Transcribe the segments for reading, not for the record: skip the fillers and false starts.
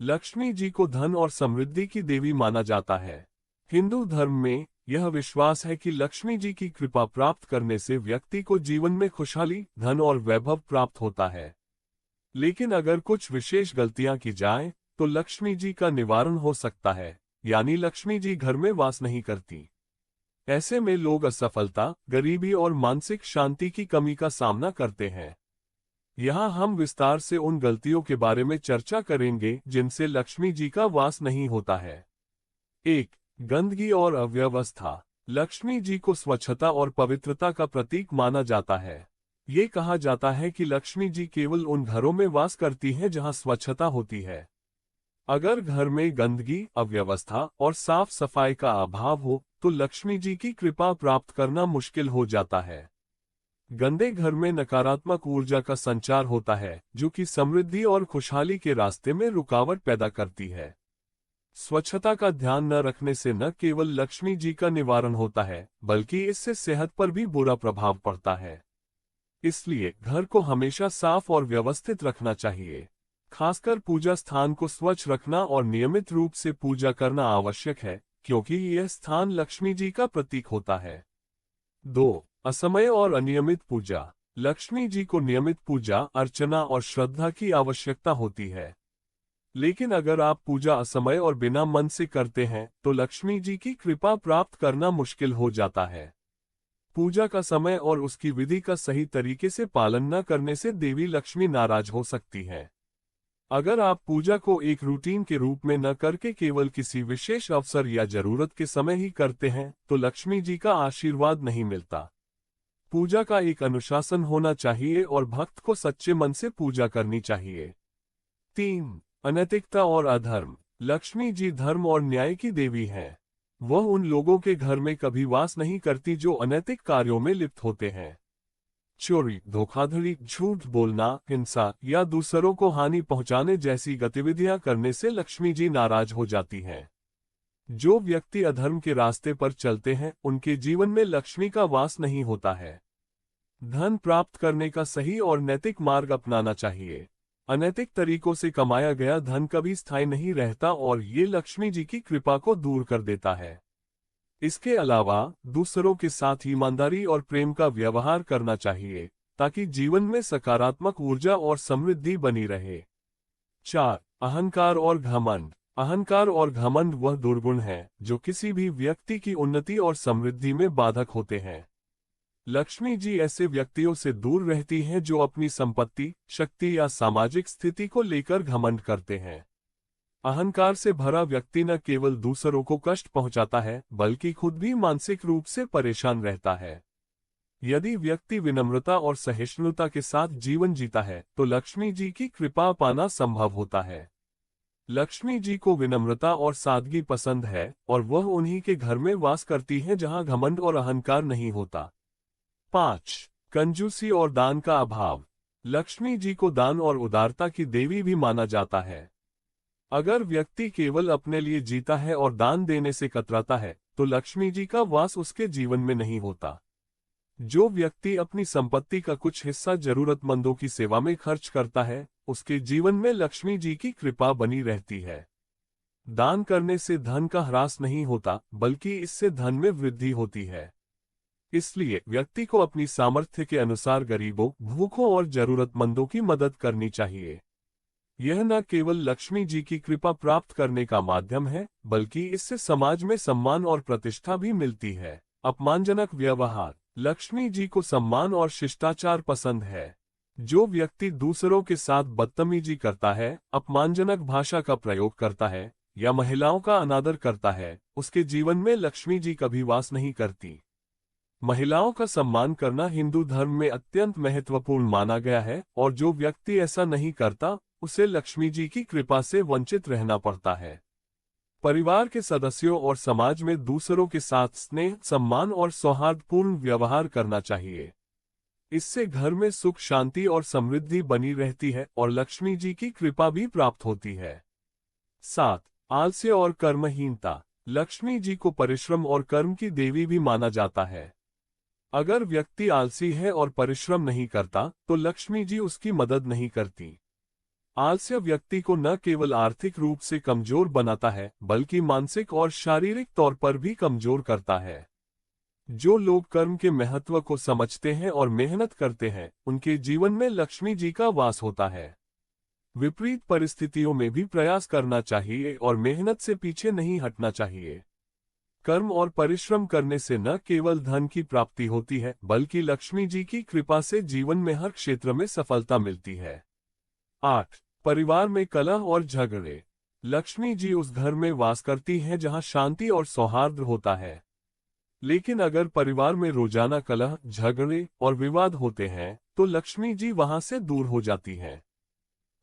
लक्ष्मी जी को धन और समृद्धि की देवी माना जाता है। हिंदू धर्म में यह विश्वास है कि लक्ष्मी जी की कृपा प्राप्त करने से व्यक्ति को जीवन में खुशहाली, धन और वैभव प्राप्त होता है। लेकिन अगर कुछ विशेष गलतियां की जाएं, तो लक्ष्मी जी का निवारण हो सकता है, यानी लक्ष्मी जी घर में वास नहीं करती। ऐसे में लोग असफलता, गरीबी और मानसिक शांति की कमी का सामना करते हैं। यहाँ हम विस्तार से उन गलतियों के बारे में चर्चा करेंगे जिनसे लक्ष्मी जी का वास नहीं होता है। 1. गंदगी और अव्यवस्था। लक्ष्मी जी को स्वच्छता और पवित्रता का प्रतीक माना जाता है। ये कहा जाता है कि लक्ष्मी जी केवल उन घरों में वास करती हैं जहां स्वच्छता होती है। अगर घर में गंदगी, अव्यवस्था और साफ सफाई का अभाव हो, तो लक्ष्मी जी की कृपा प्राप्त करना मुश्किल हो जाता है। गंदे घर में नकारात्मक ऊर्जा का संचार होता है, जो कि समृद्धि और खुशहाली के रास्ते में रुकावट पैदा करती है। स्वच्छता का ध्यान न रखने से न केवल लक्ष्मी जी का निवारण होता है, बल्कि इससे सेहत पर भी बुरा प्रभाव पड़ता है। इसलिए घर को हमेशा साफ और व्यवस्थित रखना चाहिए। खासकर पूजा स्थान को स्वच्छ रखना और नियमित रूप से पूजा करना आवश्यक है, क्योंकि यह स्थान लक्ष्मी जी का प्रतीक होता है। 2. असमय और अनियमित पूजा। लक्ष्मी जी को नियमित पूजा, अर्चना और श्रद्धा की आवश्यकता होती है। लेकिन अगर आप पूजा असमय और बिना मन से करते हैं, तो लक्ष्मी जी की कृपा प्राप्त करना मुश्किल हो जाता है। पूजा का समय और उसकी विधि का सही तरीके से पालन न करने से देवी लक्ष्मी नाराज हो सकती है। अगर आप पूजा को एक रूटीन के रूप में न करके केवल किसी विशेष अवसर या जरूरत के समय ही करते हैं, तो लक्ष्मी जी का आशीर्वाद नहीं मिलता। पूजा का एक अनुशासन होना चाहिए और भक्त को सच्चे मन से पूजा करनी चाहिए। 3. अनैतिकता और अधर्म। लक्ष्मी जी धर्म और न्याय की देवी हैं। वह उन लोगों के घर में कभी वास नहीं करती जो अनैतिक कार्यों में लिप्त होते हैं। चोरी, धोखाधड़ी, झूठ बोलना, हिंसा या दूसरों को हानि पहुंचाने जैसी गतिविधियां करने से लक्ष्मी जी नाराज हो जाती हैं। जो व्यक्ति अधर्म के रास्ते पर चलते हैं, उनके जीवन में लक्ष्मी का वास नहीं होता है। धन प्राप्त करने का सही और नैतिक मार्ग अपनाना चाहिए। अनैतिक तरीकों से कमाया गया धन कभी स्थायी नहीं रहता और ये लक्ष्मी जी की कृपा को दूर कर देता है। इसके अलावा दूसरों के साथ ईमानदारी और प्रेम का व्यवहार करना चाहिए, ताकि जीवन में सकारात्मक ऊर्जा और समृद्धि बनी रहे। 4. अहंकार और घमंड। अहंकार और घमंड वह दुर्गुण हैं जो किसी भी व्यक्ति की उन्नति और समृद्धि में बाधक होते हैं। लक्ष्मी जी ऐसे व्यक्तियों से दूर रहती हैं जो अपनी संपत्ति, शक्ति या सामाजिक स्थिति को लेकर घमंड करते हैं। अहंकार से भरा व्यक्ति न केवल दूसरों को कष्ट पहुंचाता है, बल्कि खुद भी मानसिक रूप से परेशान रहता है। यदि व्यक्ति विनम्रता और सहिष्णुता के साथ जीवन जीता है, तो लक्ष्मी जी की कृपा पाना संभव होता है। लक्ष्मी जी को विनम्रता और सादगी पसंद है और वह उन्हीं के घर में वास करती हैं जहां घमंड और अहंकार नहीं होता। 5. कंजूसी और दान का अभाव। लक्ष्मी जी को दान और उदारता की देवी भी माना जाता है। अगर व्यक्ति केवल अपने लिए जीता है और दान देने से कतराता है, तो लक्ष्मी जी का वास उसके जीवन में नहीं होता। जो व्यक्ति अपनी संपत्ति का कुछ हिस्सा जरूरतमंदों की सेवा में खर्च करता है, उसके जीवन में लक्ष्मी जी की कृपा बनी रहती है। दान करने से धन का ह्रास नहीं होता, बल्कि इससे धन में वृद्धि होती है। इसलिए व्यक्ति को अपनी सामर्थ्य के अनुसार गरीबों, भूखों और जरूरतमंदों की मदद करनी चाहिए। यह न केवल लक्ष्मी जी की कृपा प्राप्त करने का माध्यम है, बल्कि इससे समाज में सम्मान और प्रतिष्ठा भी मिलती है। अपमानजनक व्यवहार। लक्ष्मी जी को सम्मान और शिष्टाचार पसंद है। जो व्यक्ति दूसरों के साथ बदतमीजी करता है, अपमानजनक भाषा का प्रयोग करता है या महिलाओं का अनादर करता है, उसके जीवन में लक्ष्मी जी कभी वास नहीं करती। महिलाओं का सम्मान करना हिंदू धर्म में अत्यंत महत्वपूर्ण माना गया है और जो व्यक्ति ऐसा नहीं करता, उसे लक्ष्मी जी की कृपा से वंचित रहना पड़ता है। परिवार के सदस्यों और समाज में दूसरों के साथ स्नेह, सम्मान और सौहार्दपूर्ण व्यवहार करना चाहिए। इससे घर में सुख, शांति और समृद्धि बनी रहती है और लक्ष्मी जी की कृपा भी प्राप्त होती है। 7. आलस्य और कर्महीनता। लक्ष्मी जी को परिश्रम और कर्म की देवी भी माना जाता है। अगर व्यक्ति आलसी है और परिश्रम नहीं करता, तो लक्ष्मी जी उसकी मदद नहीं करती। आलस्य व्यक्ति को न केवल आर्थिक रूप से कमजोर बनाता है बल्कि मानसिक और शारीरिक तौर पर भी कमजोर करता है। जो लोग कर्म के महत्व को समझते हैं और मेहनत करते हैं, उनके जीवन में लक्ष्मी जी का वास होता है। विपरीत परिस्थितियों में भी प्रयास करना चाहिए और मेहनत से पीछे नहीं हटना चाहिए। कर्म और परिश्रम करने से न केवल धन की प्राप्ति होती है बल्कि लक्ष्मी जी की कृपा से जीवन में हर क्षेत्र में सफलता मिलती है। 8. परिवार में कलह और झगड़े। लक्ष्मी जी उस घर में वास करती हैं जहां शांति और सौहार्द होता है। लेकिन अगर परिवार में रोजाना कलह, झगड़े और विवाद होते हैं तो लक्ष्मी जी वहां से दूर हो जाती हैं।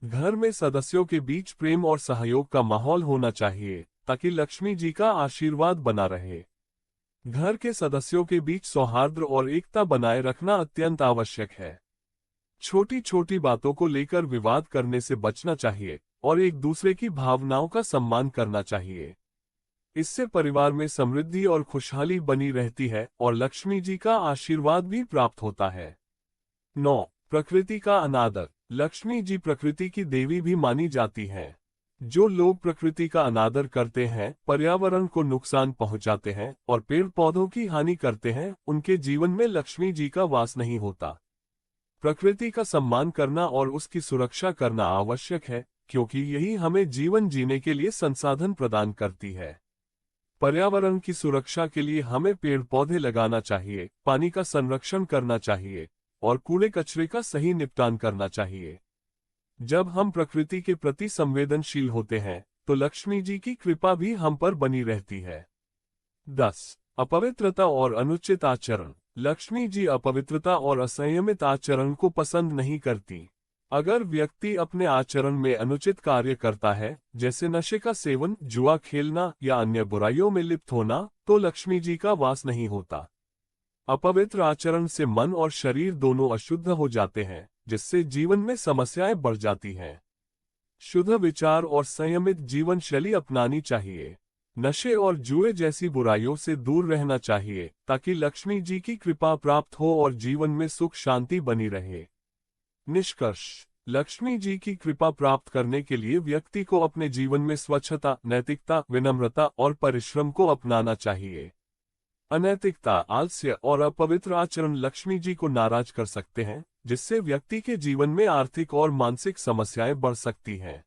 घर में सदस्यों के बीच प्रेम और सहयोग का माहौल होना चाहिए ताकि लक्ष्मी जी का आशीर्वाद बना रहे। घर के सदस्यों के बीच सौहार्द और एकता बनाए रखना अत्यंत आवश्यक है। छोटी छोटी बातों को लेकर विवाद करने से बचना चाहिए और एक दूसरे की भावनाओं का सम्मान करना चाहिए। इससे परिवार में समृद्धि और खुशहाली बनी रहती है और लक्ष्मी जी का आशीर्वाद भी प्राप्त होता है। 9. प्रकृति का अनादर। लक्ष्मी जी प्रकृति की देवी भी मानी जाती हैं। जो लोग प्रकृति का अनादर करते हैं, पर्यावरण को नुकसान पहुंचाते हैं और पेड़ पौधों की हानि करते हैं, उनके जीवन में लक्ष्मी जी का वास नहीं होता। प्रकृति का सम्मान करना और उसकी सुरक्षा करना आवश्यक है, क्योंकि यही हमें जीवन जीने के लिए संसाधन प्रदान करती है। पर्यावरण की सुरक्षा के लिए हमें पेड़ पौधे लगाना चाहिए, पानी का संरक्षण करना चाहिए और कूड़े कचरे का सही निपटान करना चाहिए। जब हम प्रकृति के प्रति संवेदनशील होते हैं तो लक्ष्मी जी की कृपा भी हम पर बनी रहती है। 10. अपवित्रता और अनुचित आचरण। लक्ष्मी जी अपवित्रता और असंयमित आचरण को पसंद नहीं करती। अगर व्यक्ति अपने आचरण में अनुचित कार्य करता है, जैसे नशे का सेवन, जुआ खेलना या अन्य बुराइयों में लिप्त होना, तो लक्ष्मी जी का वास नहीं होता। अपवित्र आचरण से मन और शरीर दोनों अशुद्ध हो जाते हैं, जिससे जीवन में समस्याएं बढ़ जाती हैं। शुद्ध विचार और संयमित जीवन शैली अपनानी चाहिए। नशे और जुए जैसी बुराइयों से दूर रहना चाहिए ताकि लक्ष्मी जी की कृपा प्राप्त हो और जीवन में सुख शांति बनी रहे। निष्कर्ष। लक्ष्मी जी की कृपा प्राप्त करने के लिए व्यक्ति को अपने जीवन में स्वच्छता, नैतिकता, विनम्रता और परिश्रम को अपनाना चाहिए। अनैतिकता, आलस्य और अपवित्र आचरण लक्ष्मी जी को नाराज कर सकते हैं, जिससे व्यक्ति के जीवन में आर्थिक और मानसिक समस्याएं बढ़ सकती हैं।